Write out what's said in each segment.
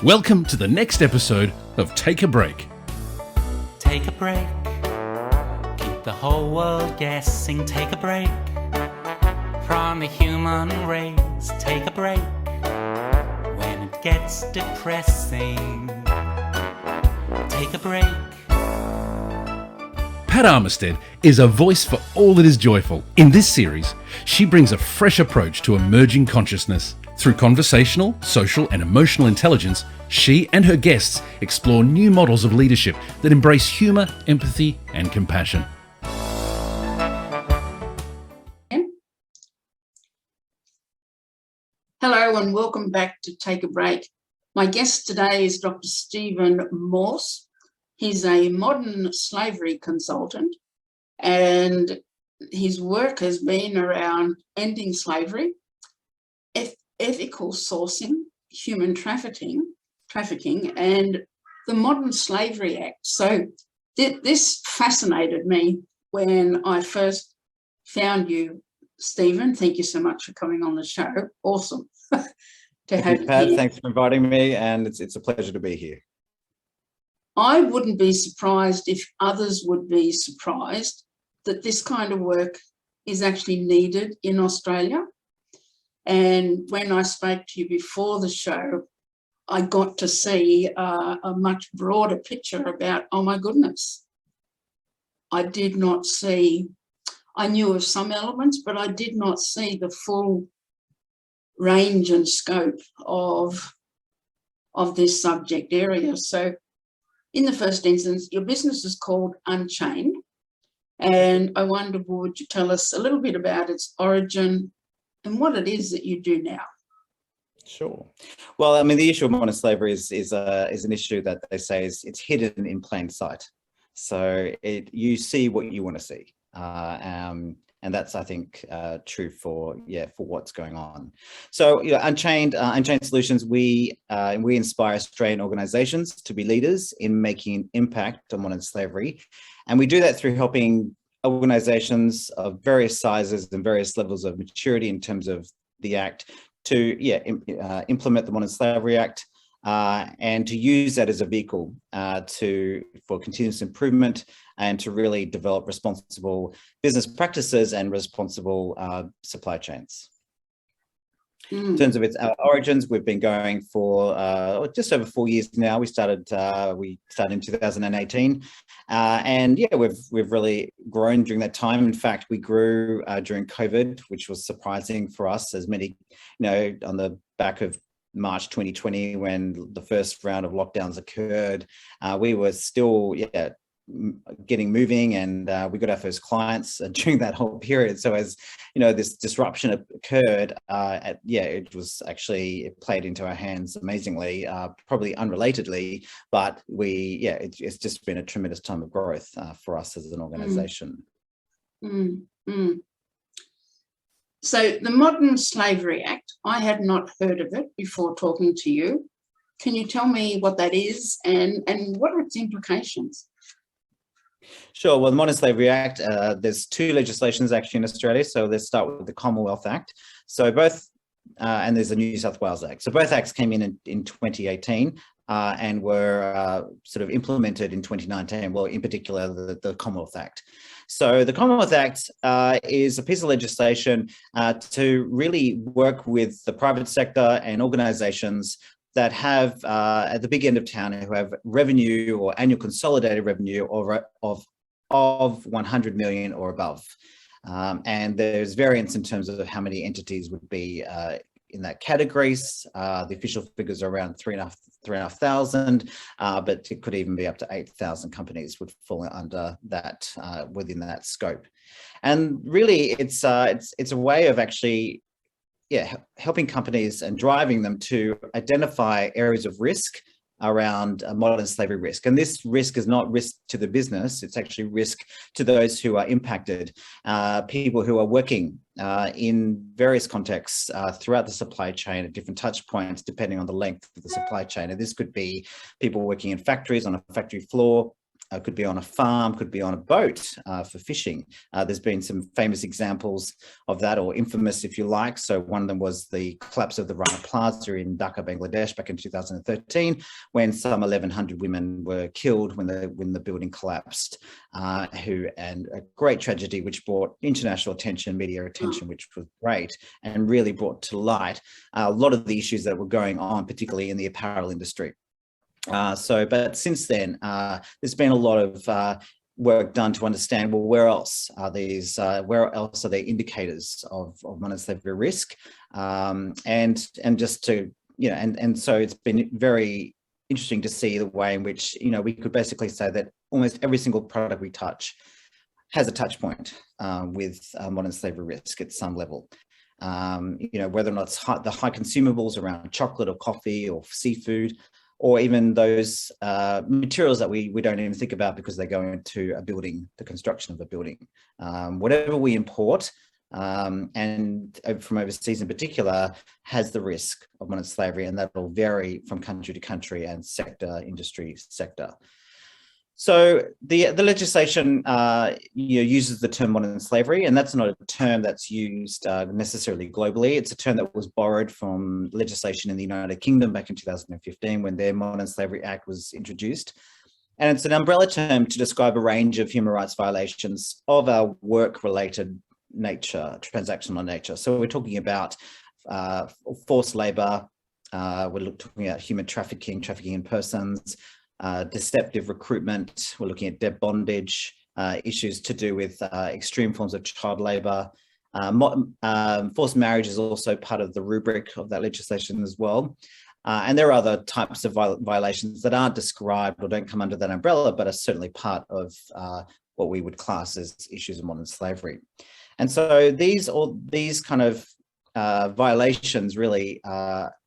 Welcome to the next episode of Take a Break. Take a break. Keep the whole world guessing. Take a break from the human race. Take a break when it gets depressing. Take a break. Pat Armistead is a voice for all that is joyful. In this series, she brings a fresh approach to emerging consciousness. Through conversational, social and emotional intelligence, she and her guests explore new models of leadership that embrace humour, empathy and compassion. Hello and welcome back to Take a Break. My guest today is Dr. Stephen Morse. He's a modern slavery consultant and his work has been around ending slavery, ethical sourcing, human trafficking, and the Modern Slavery Act. So this fascinated me when I first found you, Stephen. Thank you so much for coming on the show. Awesome to have you, Pat. here. Thanks for inviting me, and it's a pleasure to be here. I wouldn't be surprised if others would be surprised that this kind of work is actually needed in Australia. And when I spoke to you before the show, I got to see a much broader picture about, oh my goodness, I did not see, I knew of some elements, but I did not see the full range and scope of this subject area. So in the first instance, your business is called Unchained, and I wonder, would you tell us a little bit about its origin and what it is that you do now? Sure. Well, I mean, the issue of modern slavery is an issue that they say it's hidden in plain sight. So you see what you want to see, and that's, I think, true for what's going on. So, Unchained Solutions, we inspire Australian organisations to be leaders in making an impact on modern slavery, and we do that through helping organisations of various sizes and various levels of maturity in terms of the Act to implement the Modern Slavery Act and to use that as a vehicle for continuous improvement and to really develop responsible business practices and responsible supply chains. In terms of its origins, we've been going for just over 4 years now. We started in 2018, and we've really grown during that time. In fact, we grew during COVID, which was surprising for us, as many, on the back of March 2020, when the first round of lockdowns occurred, we were still getting moving, and we got our first clients during that whole period. So as this disruption occurred, it played into our hands amazingly, probably unrelatedly, but it's just been a tremendous time of growth for us as an organization. So the Modern Slavery Act, I had not heard of it before talking to you. Can you tell me what that is and what are its implications? Sure. Well, the Modern Slavery Act, there's two legislations actually in Australia. So let's start with the Commonwealth Act. So both, and there's the New South Wales Act. So both acts came in 2018 and were sort of implemented in 2019. Well, in particular, the Commonwealth Act. So the Commonwealth Act is a piece of legislation to really work with the private sector and organisations that have at the big end of town who have revenue or annual consolidated revenue of 100 million or above. And there's variance in terms of how many entities would be in that categories. The official figures are around 3,500, but it could even be up to 8,000 companies would fall under that within that scope. And really, it's a way of actually helping companies and driving them to identify areas of risk around modern slavery risk. And this risk is not risk to the business, it's actually risk to those who are impacted, people who are working in various contexts throughout the supply chain at different touch points, depending on the length of the supply chain. And this could be people working in factories, on a factory floor, could be on a farm, could be on a boat for fishing. There's been some famous examples of that, or infamous, if you like. So one of them was the collapse of the Rana Plaza in Dhaka, Bangladesh, back in 2013, when some 1,100 women were killed when the building collapsed. And a great tragedy, which brought international attention, media attention, which was great, and really brought to light a lot of the issues that were going on, particularly in the apparel industry. But since then, there's been a lot of work done to understand, well, where else are there indicators of modern slavery risk? And just to, and so it's been very interesting to see the way in which, we could basically say that almost every single product we touch has a touch point with modern slavery risk at some level. Whether or not it's the high consumables around chocolate or coffee or seafood, or even those materials that we don't even think about because they go into a building, the construction of a building. Whatever we import, and from overseas in particular, has the risk of modern slavery, and that will vary from country to country and industry sector. So the legislation uses the term modern slavery, and that's not a term that's used necessarily globally. It's a term that was borrowed from legislation in the United Kingdom back in 2015 when their Modern Slavery Act was introduced. And it's an umbrella term to describe a range of human rights violations of our work-related nature, transactional nature. So we're talking about forced labor, we're talking about human trafficking in persons, deceptive recruitment, we're looking at debt bondage, issues to do with extreme forms of child labor. Forced marriage is also part of the rubric of that legislation as well. And there are other types of violations that aren't described or don't come under that umbrella, but are certainly part of what we would class as issues of modern slavery. And so these kind of violations really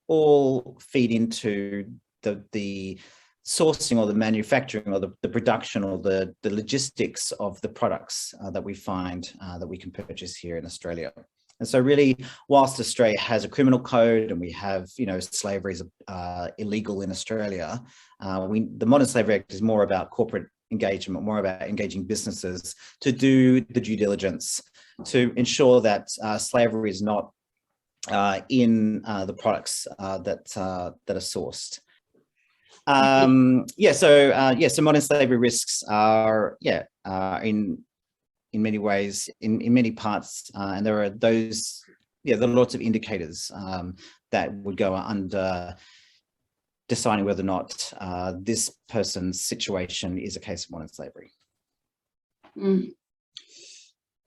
all feed into the sourcing or the manufacturing or the production or the logistics of the products that we find that we can purchase here in Australia. And so really, whilst Australia has a criminal code and we have, slavery is illegal in Australia, the Modern Slavery Act is more about corporate engagement, more about engaging businesses to do the due diligence to ensure that slavery is not in the products that are sourced. So modern slavery risks are in many ways, in many parts, and there are those, there are lots of indicators that would go under deciding whether or not this person's situation is a case of modern slavery.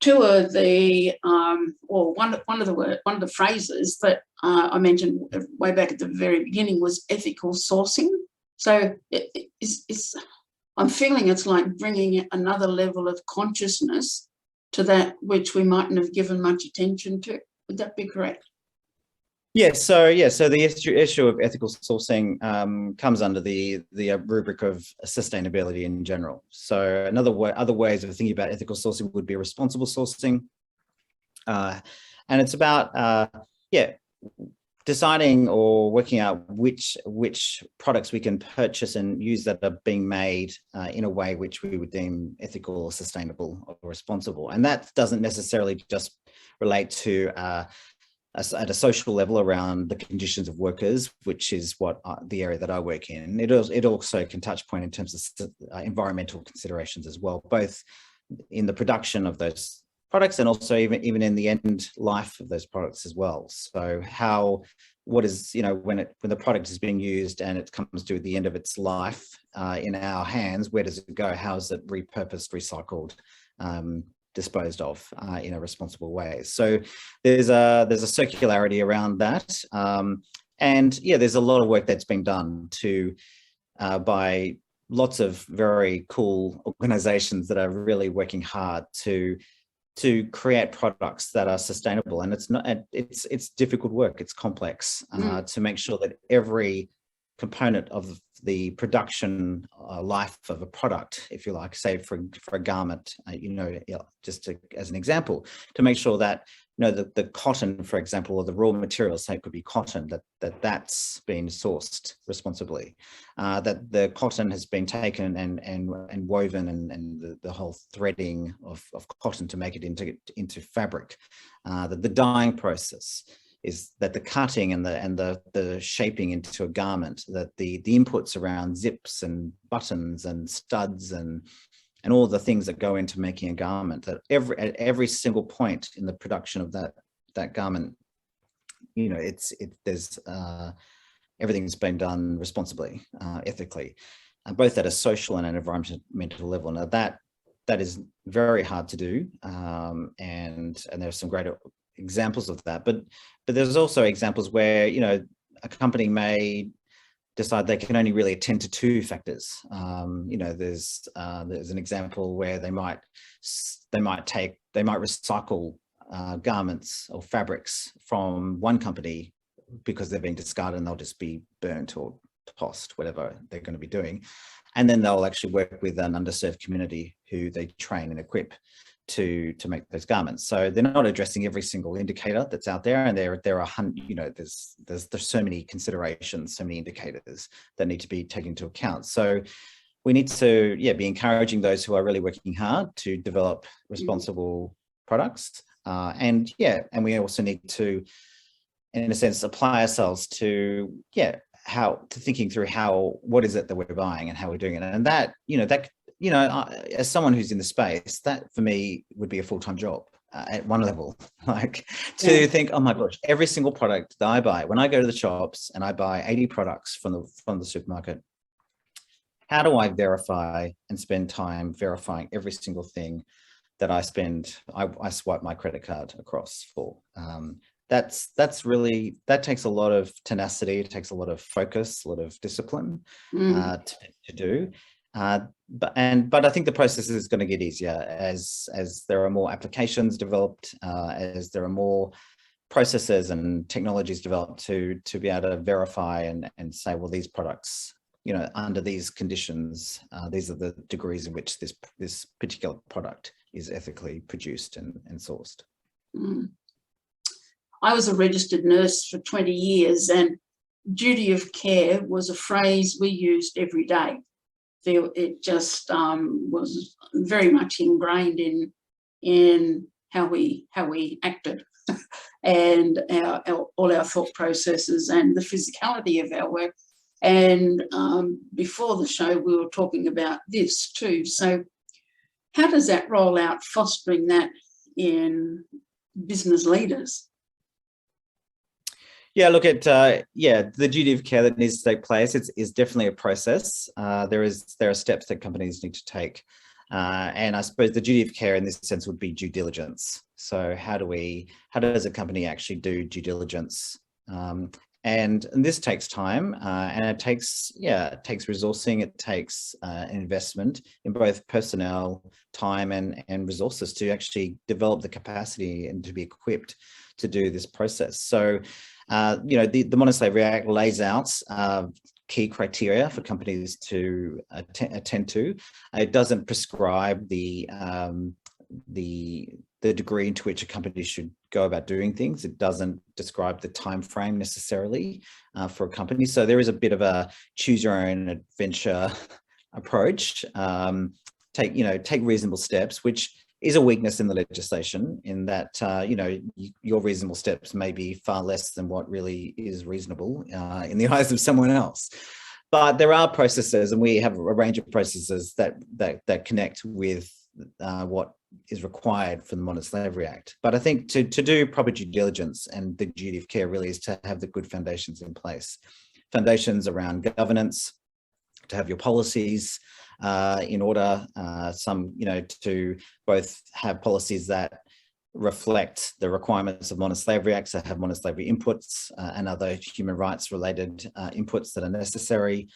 Two of the, one of the phrases that I mentioned way back at the very beginning was ethical sourcing. So I'm feeling it's like bringing another level of consciousness to that which we mightn't have given much attention to. Would that be correct? Yes. So the issue of ethical sourcing comes under the rubric of sustainability in general. So other ways of thinking about ethical sourcing would be responsible sourcing, and it's about deciding or working out which products we can purchase and use that are being made in a way which we would deem ethical or sustainable or responsible. And that doesn't necessarily just relate to at a social level around the conditions of workers, which is what the area that I work in. It also can touch point in terms of environmental considerations as well, both in the production of those products and also even in the end life of those products as well. So when the product is being used and it comes to the end of its life in our hands, where does it go? How is it repurposed, recycled, disposed of in a responsible way? So there's a circularity around that, and there's a lot of work that's been done by lots of very cool organizations that are really working hard to create products that are sustainable. And it's difficult work, it's complex to make sure that every component of the production life of a product, if you like, say for a garment, just as an example, to make sure that the cotton, for example, or the raw materials, say it could be cotton, that's been sourced responsibly, that the cotton has been taken and woven, and the whole threading of cotton to make it into fabric, that the dyeing process is that the cutting and the shaping into a garment, that the inputs around zips and buttons and studs and all the things that go into making a garment, that at every single point in the production of that garment, there's everything's been done responsibly, ethically, both at a social and an environmental level. Now that is very hard to do, and there's some great examples of that, but there's also examples where a company may decide they can only really attend to two factors. There's an example where they might recycle garments or fabrics from one company because they're being discarded, and they'll just be burnt or tossed, whatever they're going to be doing. And then they'll actually work with an underserved community who they train and equip to make those garments. So they're not addressing every single indicator that's out there, and there are there's so many considerations, so many indicators that need to be taken into account. So we need to be encouraging those who are really working hard to develop responsible products, and we also need to, in a sense, apply ourselves to thinking through what is it that we're buying and how we're doing it. And that as someone who's in the space, that for me would be a full-time job at one level, think, oh my gosh, every single product that I buy, when I go to the shops and I buy 80 products from the supermarket, how do I verify and spend time verifying every single thing that I spend, I swipe my credit card across for? That takes a lot of tenacity, it takes a lot of focus, a lot of discipline to do. But I think the process is going to get easier as there are more applications developed, as there are more processes and technologies developed to be able to verify and say, well, these products, under these conditions, these are the degrees in which this particular product is ethically produced and sourced. I was a registered nurse for 20 years, and duty of care was a phrase we used every day. It just was very much ingrained in how we acted and all our thought processes and the physicality of our work. And before the show, we were talking about this too. So how does that roll out, fostering that in business leaders? Yeah, look at the duty of care that needs to take place. Is definitely a process. There are steps that companies need to take, and I suppose the duty of care in this sense would be due diligence. So how does a company actually do due diligence? And this takes time, and it takes resourcing. It takes an investment in both personnel, time, and resources to actually develop the capacity and to be equipped to do this process. So. The Modern Slavery Act lays out key criteria for companies to attend to. It doesn't prescribe the degree into which a company should go about doing things. It doesn't describe the time frame necessarily for a company. So there is a bit of a choose your own adventure approach. Take reasonable steps, which is a weakness in the legislation, in that your reasonable steps may be far less than what really is reasonable in the eyes of someone else. But there are processes, and we have a range of processes that connect with what is required for the Modern Slavery Act. But I think to do proper due diligence, and the duty of care really is to have the good foundations in place. Foundations around governance, to have your policies in order, to both have policies that reflect the requirements of Modern Slavery Act, so have modern slavery inputs and other human rights related inputs that are necessary,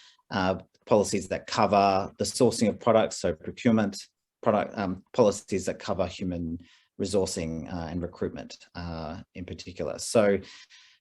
policies that cover the sourcing of products, so procurement, policies that cover human resourcing and recruitment in particular. So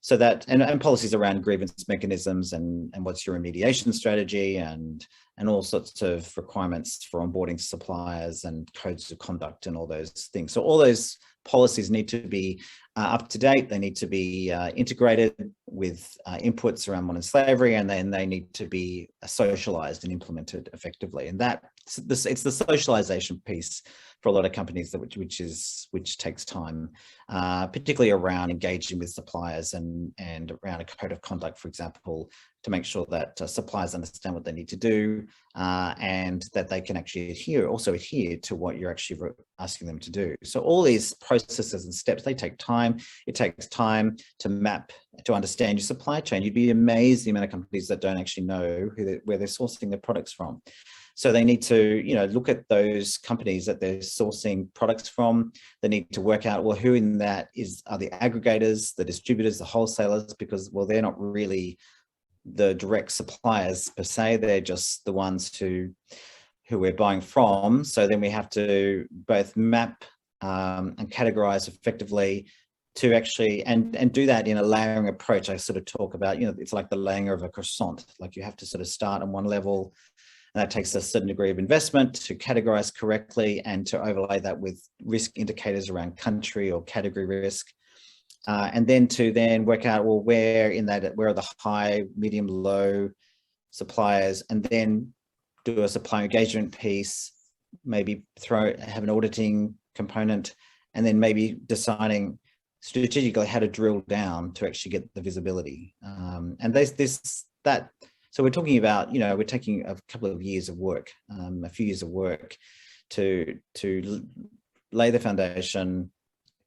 So that, and policies around grievance mechanisms and what's your remediation strategy and all sorts of requirements for onboarding suppliers and codes of conduct and all those things. So all those policies need to be up to date. They need to be integrated with inputs around modern slavery, and then they need to be socialized and implemented effectively. And it's the socialization piece for a lot of companies which takes time, particularly around engaging with suppliers and around a code of conduct, for example, to make sure that suppliers understand what they need to do and that they can actually adhere to what you're actually asking them to do. So all these processes and steps, they take time. It takes time to map, to understand your supply chain. You'd be amazed the amount of companies that don't actually know where they're sourcing their products from. So they need to, look at those companies that they're sourcing products from. They need to work out, well, who in that are the aggregators, the distributors, the wholesalers, because, well, they're not really the direct suppliers per se. They're just the ones who we're buying from. So then we have to both map and categorize effectively to actually, and do that in a layering approach. I sort of talk about, it's like the laying of a croissant. Like you have to sort of start on one level, and that takes a certain degree of investment to categorize correctly and to overlay that with risk indicators around country or category risk. And then to work out, well, where are the high, medium, low suppliers, and then do a supplier engagement piece, maybe have an auditing component, and then maybe deciding strategically how to drill down to actually get the visibility. So we're talking about, we're taking a couple of years of work, a few years of work to lay the foundation,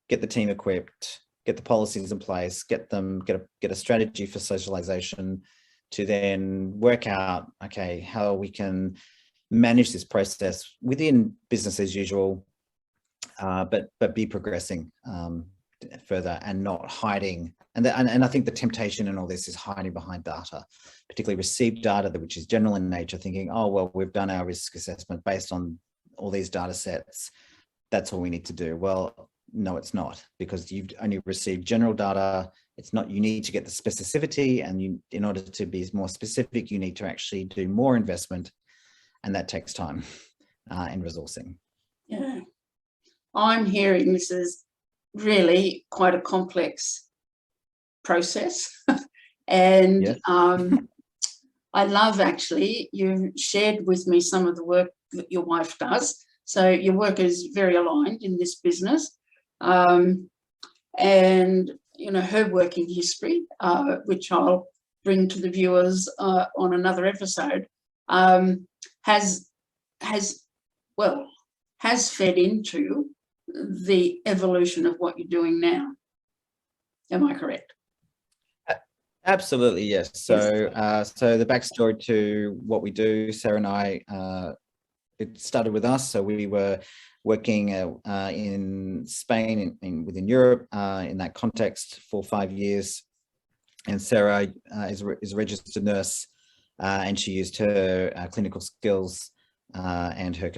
get the team equipped, get the policies in place, get a strategy for socialization, to then work out, okay, how we can manage this process within business as usual, but be progressing further and not hiding. And I think the temptation in all this is hiding behind data, particularly received data, which is general in nature, thinking, oh, well, we've done our risk assessment based on all these data sets. That's all we need to do. Well, no, it's not, because you've only received general data. It's not, you need to get the specificity, and in order to be more specific, you need to actually do more investment, and that takes time in resourcing. Yeah, I'm hearing this is really quite a complex process. And yes. I love, actually, you shared with me some of the work that your wife does. So your work is very aligned in this business. And, her working history, which I'll bring to the viewers on another episode, has fed into the evolution of what you're doing now. Am I correct? Absolutely, yes. So, so the backstory to what we do, Sarah and I, it started with us. So we were working in Spain, within Europe, in that context for 5 years. And Sarah is a registered nurse, and she used her clinical skills and her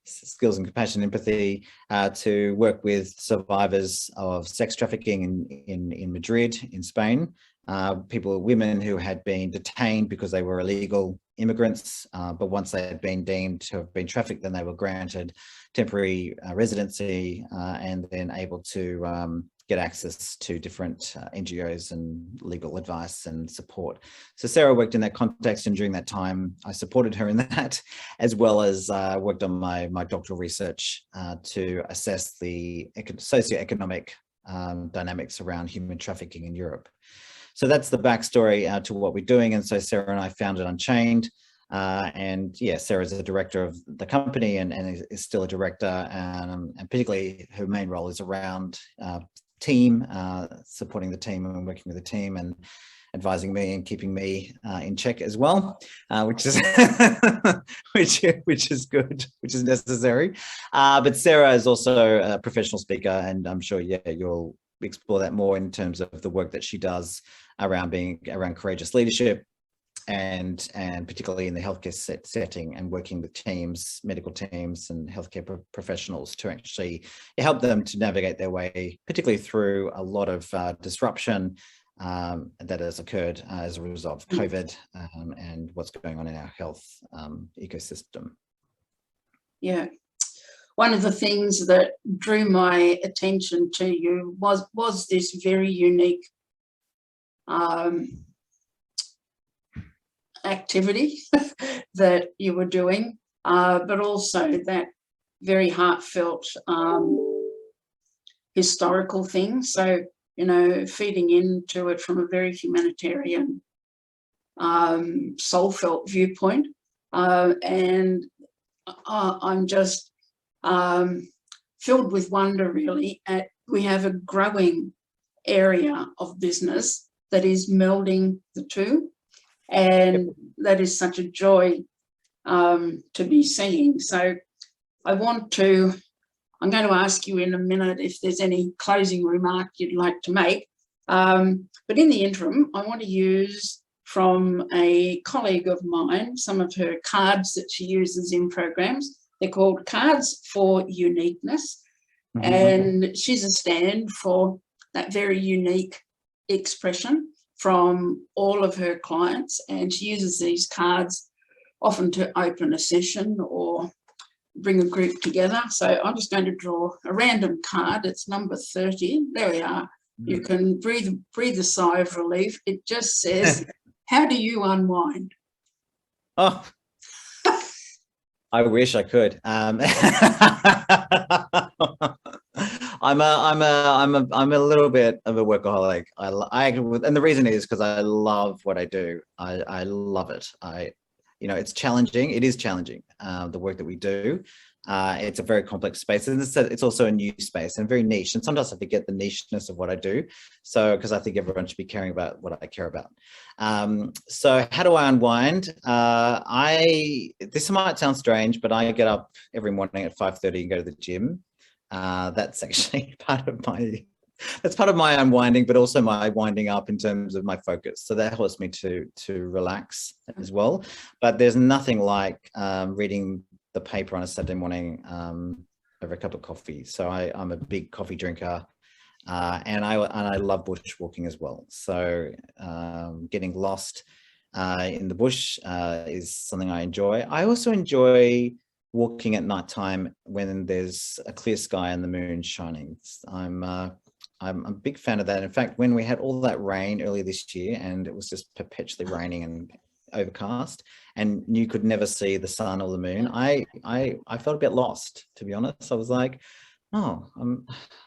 skills and compassion, empathy, to work with survivors of sex trafficking in Madrid, in Spain. Women who had been detained because they were illegal immigrants, but once they had been deemed to have been trafficked, then they were granted temporary residency and then able to get access to different NGOs and legal advice and support. So Sarah worked in that context, and during that time, I supported her in that, as well as worked on my doctoral research to assess the socioeconomic dynamics around human trafficking in Europe. So that's the backstory to what we're doing. And so Sarah and I founded Unchained. And yeah, Sarah's a director of the company and is still a director. And particularly her main role is around team, supporting the team and working with the team and advising me and keeping me in check as well, which is which is good, which is necessary. But Sarah is also a professional speaker, and I'm sure, yeah, you'll explore that more in terms of the work that she does around courageous leadership and particularly in the healthcare setting, and working with teams, medical teams and healthcare professionals to actually help them to navigate their way, particularly through a lot of disruption that has occurred as a result of COVID and what's going on in our health ecosystem. Yeah. One of the things that drew my attention to you was this very unique activity that you were doing, but also that very heartfelt historical thing. So, you know, feeding into it from a very humanitarian, soul-felt viewpoint. And I'm just filled with wonder, really, at we have a growing area of business that is melding the two. And that is such a joy to be seeing. So I'm going to ask you in a minute if there's any closing remark you'd like to make. But in the interim, I want to use from a colleague of mine some of her cards that she uses in programs. They're called Cards for Uniqueness. Mm-hmm. And she's a stand for that very unique expression from all of her clients. And she uses these cards often to open a session or bring a group together. So I'm just going to draw a random card. It's number 30. There we are. You can breathe a sigh of relief. It just says, how do you unwind? Oh, I wish I could. I'm a little bit of a workaholic. And the reason is because I love what I do. I love it. It's challenging. It is challenging, the work that we do. It's a very complex space, and it's also a new space and very niche. And sometimes I forget the nicheness of what I do. So, because I think everyone should be caring about what I care about. So how do I unwind? This might sound strange, but I get up every morning at 5:30 and go to the gym. That's actually part of my unwinding, but also my winding up in terms of my focus. So that helps me to relax as well. But there's nothing like reading the paper on a Saturday morning over a cup of coffee. So I'm a big coffee drinker, and I love bushwalking as well. So getting lost in the bush is something I enjoy. I also enjoy walking at nighttime when there's a clear sky and the moon shining. I'm a big fan of that. In fact, when we had all that rain earlier this year and it was just perpetually raining and overcast and you could never see the sun or the moon, I felt a bit lost, to be honest. I was like, oh,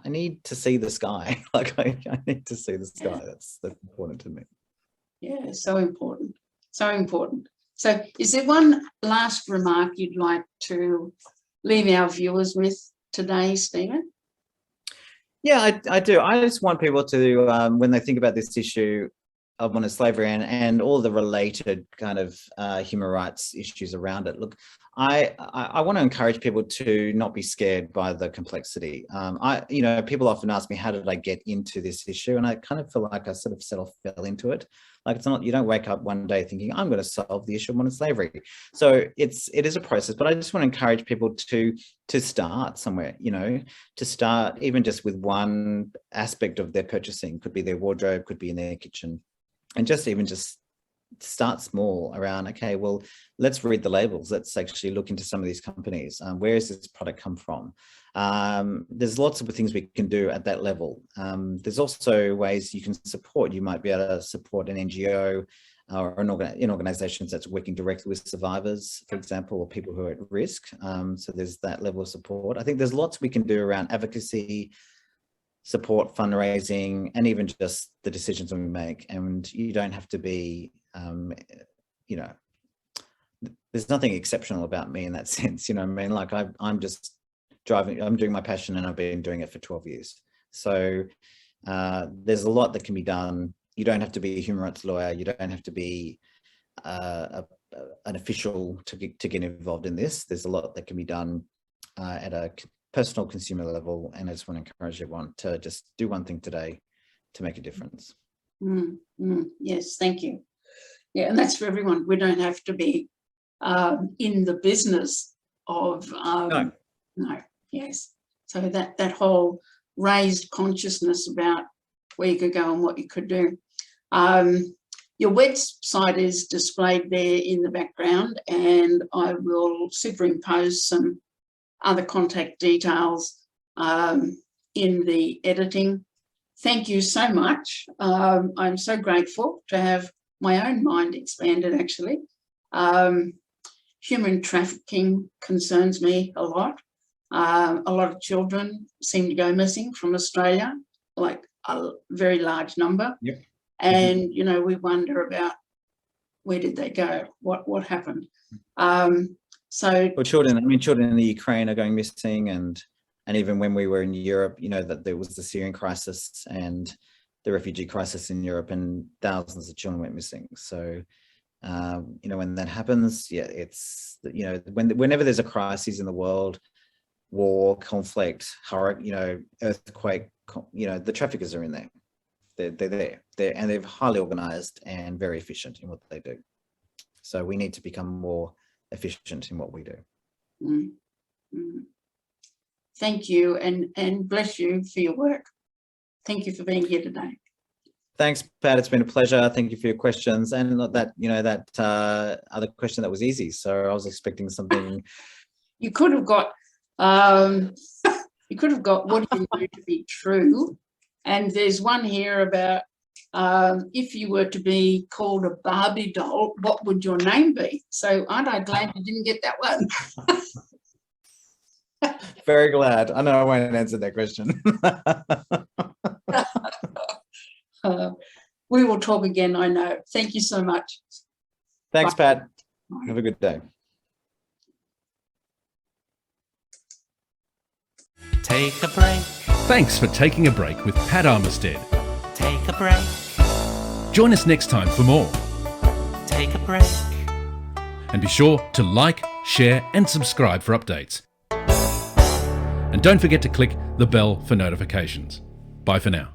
I need to see the sky. Like I need to see the sky. That's important to me. Yeah, so important. So important. So is there one last remark you'd like to leave our viewers with today, Stephen? Yeah, I do. I just want people to, when they think about this issue of modern slavery and all the related kind of human rights issues around it, look, I want to encourage people to not be scared by the complexity. People often ask me, how did I get into this issue? And I kind of feel like I sort of fell into it. Like it's not, you don't wake up one day thinking, I'm going to solve the issue of modern slavery. So it is a process, but I just want to encourage people to start somewhere, to start even just with one aspect of their purchasing. Could be their wardrobe, could be in their kitchen, and just start small around, okay, well, let's read the labels. Let's actually look into some of these companies. Where has this product come from? There's lots of things we can do at that level. There's also ways you can support. You might be able to support an NGO or in organizations that's working directly with survivors, for example, or people who are at risk. So there's that level of support. I think there's lots we can do around advocacy, support, fundraising, and even just the decisions we make. And you don't have to be, there's nothing exceptional about me in that sense. Like I'm just I'm doing my passion, and I've been doing it for 12 years. So there's a lot that can be done. You don't have to be a human rights lawyer. You don't have to be an official to get involved in this. There's a lot that can be done at a personal consumer level. And I just want to encourage everyone to just do one thing today to make a difference. Yes, thank you. Yeah, and that's for everyone. We don't have to be in the business of No. no, yes. So that whole raised consciousness about where you could go and what you could do. Your website is displayed there in the background, and I will superimpose some other contact details in the editing. Thank you so much. I'm so grateful to have my own mind expanded, actually. Human trafficking concerns me a lot. A lot of children seem to go missing from Australia, like a very large number. Yep. And, you know, we wonder about where did they go? What happened? Well, children in the Ukraine are going missing, and even when we were in Europe, you know, that there was the Syrian crisis and the refugee crisis in Europe, and thousands of children went missing. So, you know, when that happens, yeah, it's, you know, whenever there's a crisis in the world, war, conflict, hurricane, you know, earthquake, you know, the traffickers are in there. They're there. And they're highly organized and very efficient in what they do. So we need to become more efficient in what we do. Mm-hmm. Thank you, and bless you for your work. Thank you for being here today. Thanks, Pat. It's been a pleasure. Thank you for your questions, and that, you know, that other question that was easy. So I was expecting something. You could have got what do you know to be true? And there's one here about if you were to be called a Barbie doll, what would your name be? So aren't I glad you didn't get that one? Very glad. I know I won't answer that question. We will talk again, I know. Thank you so much. Thanks, Bye. Pat. Have a good day. Take a break, Thanks for taking a break with Pat Armistead. take a break, Join us next time for more. take a break. And be sure to like, share and subscribe for updates. And don't forget to click the bell for notifications. Bye for now.